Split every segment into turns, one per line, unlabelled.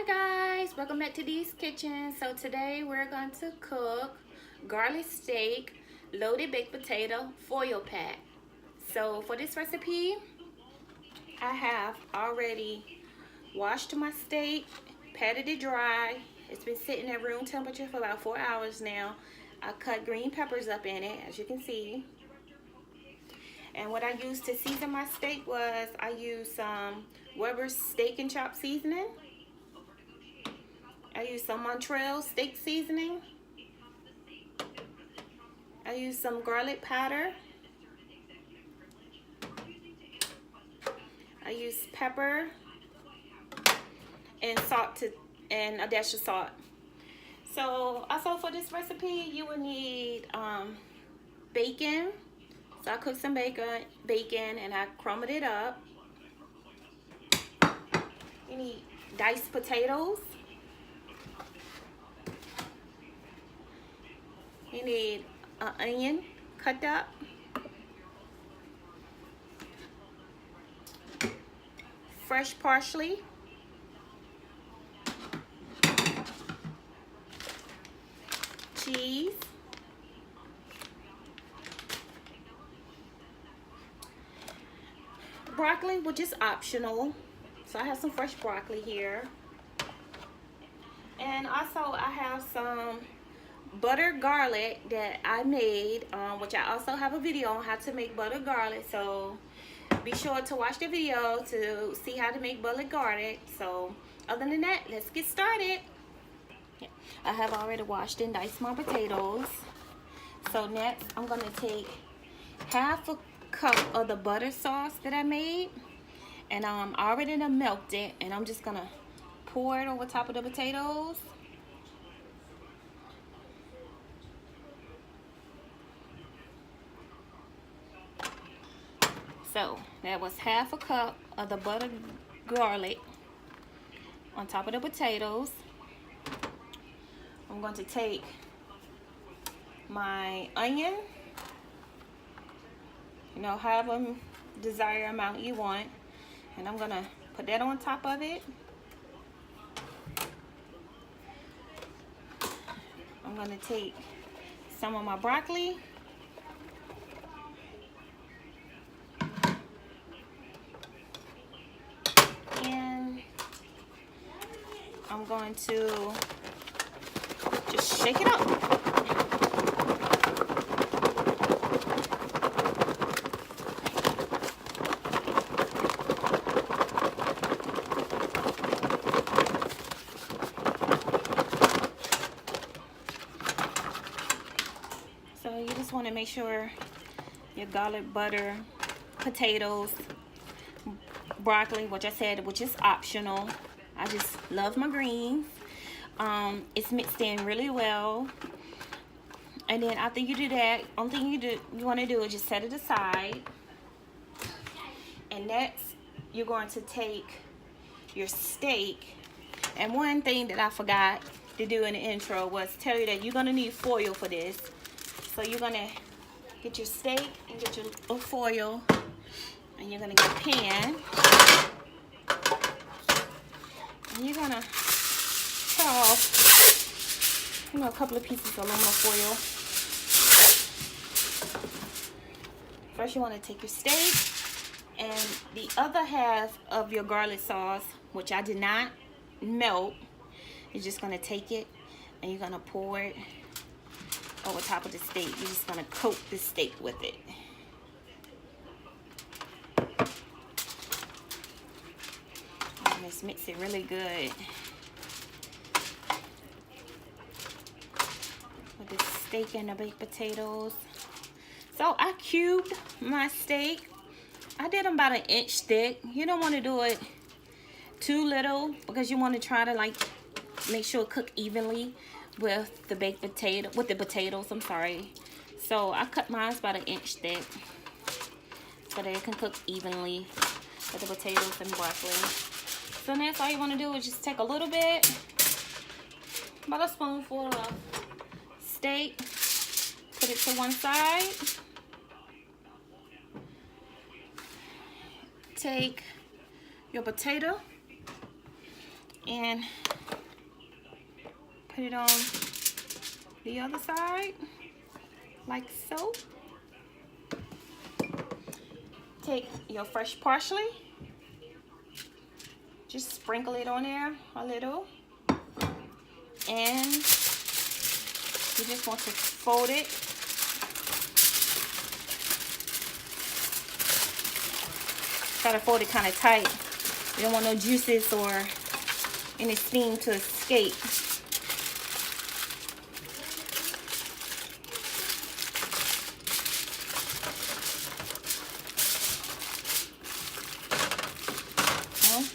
Hi guys, welcome back to Dee's Kitchen. So today we're going to cook garlic steak, loaded baked potato, foil pack. So for this recipe, I have already washed my steak, patted it dry. It's been sitting at room temperature for about 4 hours now. I cut green peppers up in it, as you can see. And what I used to season my steak was I used some Weber's Steak and Chop seasoning. I used some Montreal steak seasoning. I used some garlic powder. I used pepper and salt and a dash of salt. So also for this recipe, you will need bacon. So I cooked some bacon and I crumbled it up. You need diced potatoes. You need an onion cut up. Fresh parsley. Cheese. Broccoli, which is optional. So I have some fresh broccoli here. And also I have some butter garlic that I made, which I also have a video on how to make butter garlic. So be sure to watch the video to see how to make butter garlic. So other than that, let's get started. I have already washed and diced my potatoes. So next I'm going to take half a cup of the butter sauce that I made, and I already done milked it, and I'm just gonna pour it over top of the potatoes. So that was half a cup of the butter garlic on top of the potatoes. I'm going to take my onion, however desired amount you want, and I'm gonna put that on top of it. I'm gonna take some of my broccoli, and I'm going to just shake it up. So you just want to make sure your garlic butter, potatoes, broccoli, which I said, which is optional. I just love my greens. It's mixed in really well. And then after you do that, only thing you want to do is just set it aside. And next, you're going to take your steak. And one thing that I forgot to do in the intro was tell you that you're going to need foil for this. So you're going to get your steak and get your foil, and you're going to get a pan. And you're going to cut off, a couple of pieces of aluminum foil. First you want to take your steak and the other half of your garlic sauce, which I did not melt. You're just going to take it and you're going to pour it over top of the steak. You're just going to coat the steak with it. And just mix it really good with the steak and the baked potatoes. So I cubed my steak. I did them about 1 inch thick. You don't want to do it too little because you want to try to make sure it cook evenly with the baked potato, with the potatoes, I'm sorry. So I cut mine about 1 inch thick so that it can cook evenly with the potatoes and broccoli. So next all you want to do is just take a little bit, about a spoonful of steak, put it to one side. Take your potato and put it on the other side like so. Take your fresh parsley, just sprinkle it on there a little, and you just want to fold it. Try to fold it kind of tight. You don't want no juices or any steam to escape.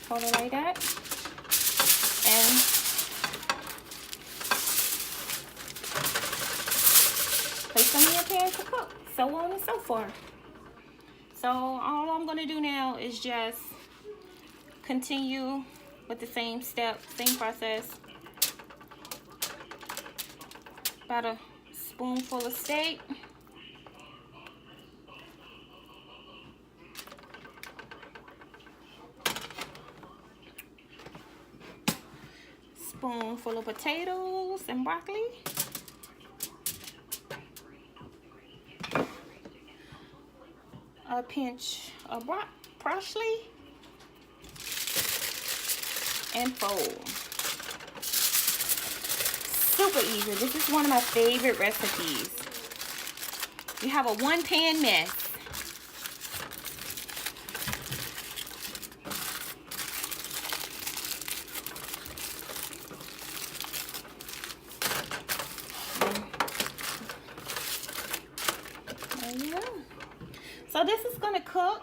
Fold it like that, and place them in your pan to cook, so on and so forth. So all I'm going to do now is just continue with the same step, same process. About a spoonful of steak. Spoonful of potatoes and broccoli. A pinch of parsley. And fold. Super easy. This is one of my favorite recipes. You have a one-pan mess. So this is gonna cook.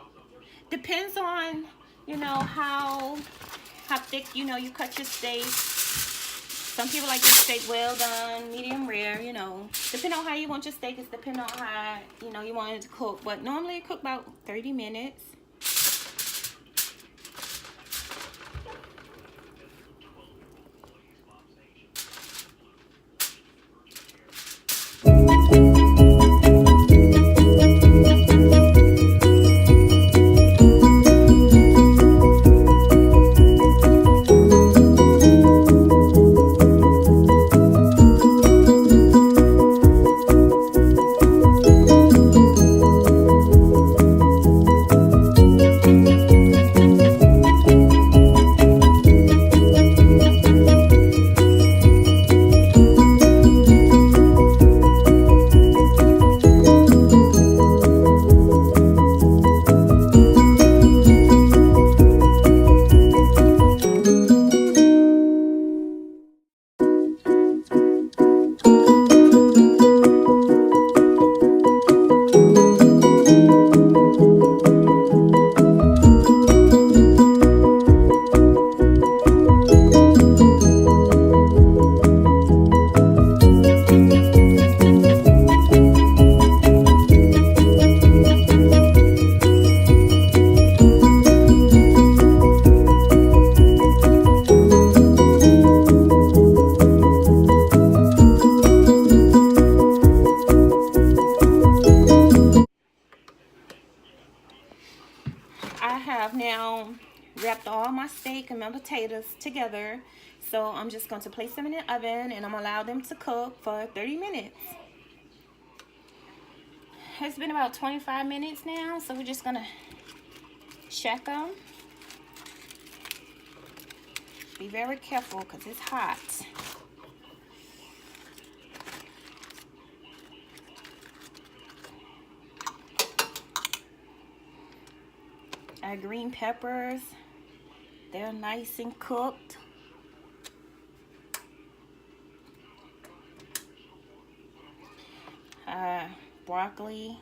Depends on, you know, how thick, you know, you cut your steak. Some people like their steak well done, medium rare, you know. Depending on how you want your steak, it's depending on how, you know, you want it to cook. But normally it cook about 30 minutes. Now wrapped all my steak and my potatoes together, so I'm just going to place them in the oven and I'm gonna allow them to cook for 30 minutes. It's been about 25 minutes now, so we're just gonna check them. Be very careful because it's hot. Our green peppers, they're nice and cooked. Broccoli,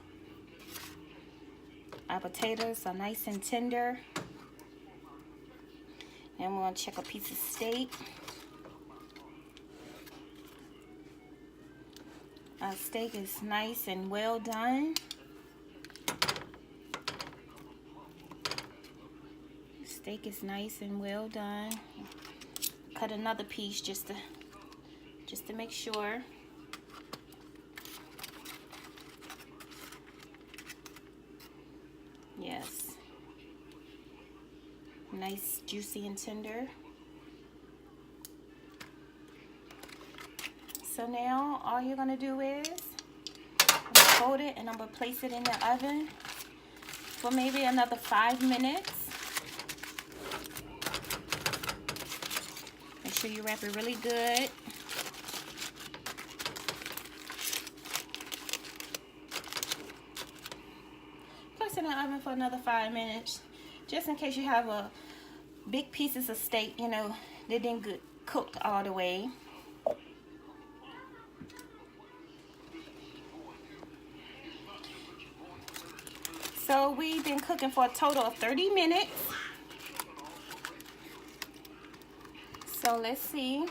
our potatoes are nice and tender. And we're gonna check a piece of steak. Our steak is nice and well done. Steak is nice and well done. Cut another piece just to make sure. Yes. Nice, juicy and tender. So now all you're gonna do is fold it, and I'm gonna place it in the oven for maybe another 5 minutes. Make sure you wrap it really good. Place it in the oven for another 5 minutes, just in case you have a big pieces of steak, you know, they didn't get cooked all the way. So we've been cooking for a total of 30 minutes. So let's see.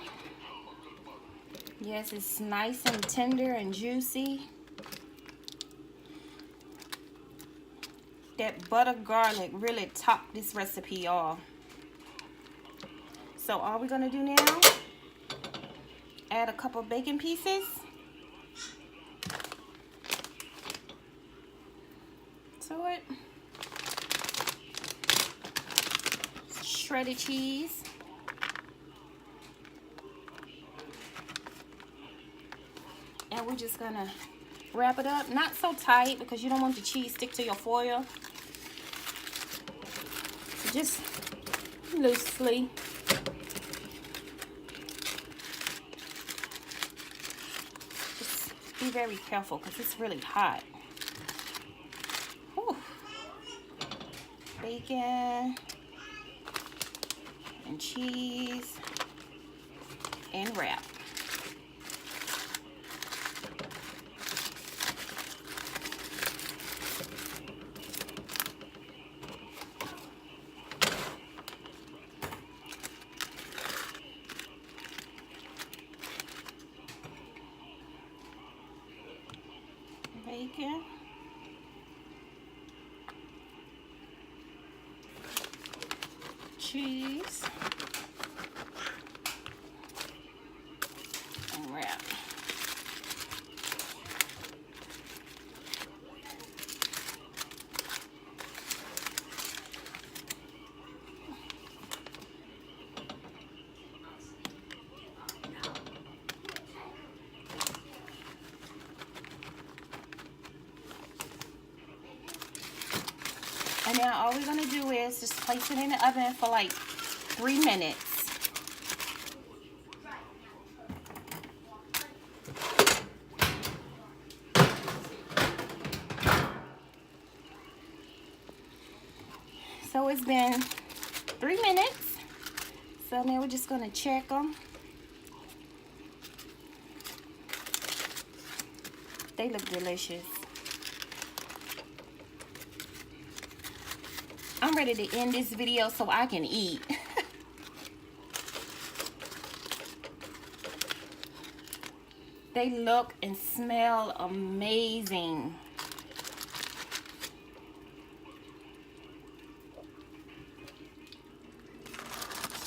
Yes, it's nice and tender and juicy. That butter garlic really topped this recipe off. So all we're gonna do now, add a couple bacon pieces. To it. Shredded cheese. And we're just gonna wrap it up, not so tight because you don't want the cheese stick to your foil. So just loosely. Just be very careful because it's really hot. Whew. Bacon and cheese and wrap. Bacon, cheese, and wrap. And now all we're gonna do is just place it in the oven for like 3 minutes. So it's been 3 minutes. So now we're just gonna check them. They look delicious. I'm ready to end this video so I can eat. They look and smell amazing.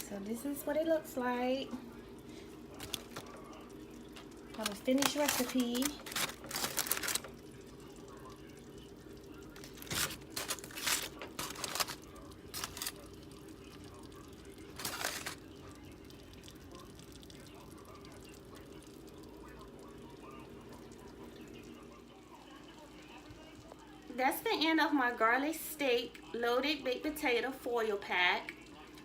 So this is what it looks like. Got a finished recipe. That's the end of my garlic steak loaded baked potato foil pack.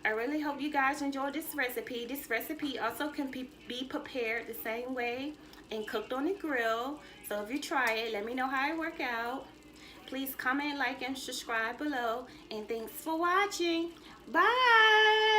I really hope you guys enjoyed this recipe. This recipe also can be prepared the same way and cooked on the grill. So if you try it, let me know how it worked out. Please comment, like, and subscribe below. And thanks for watching. Bye.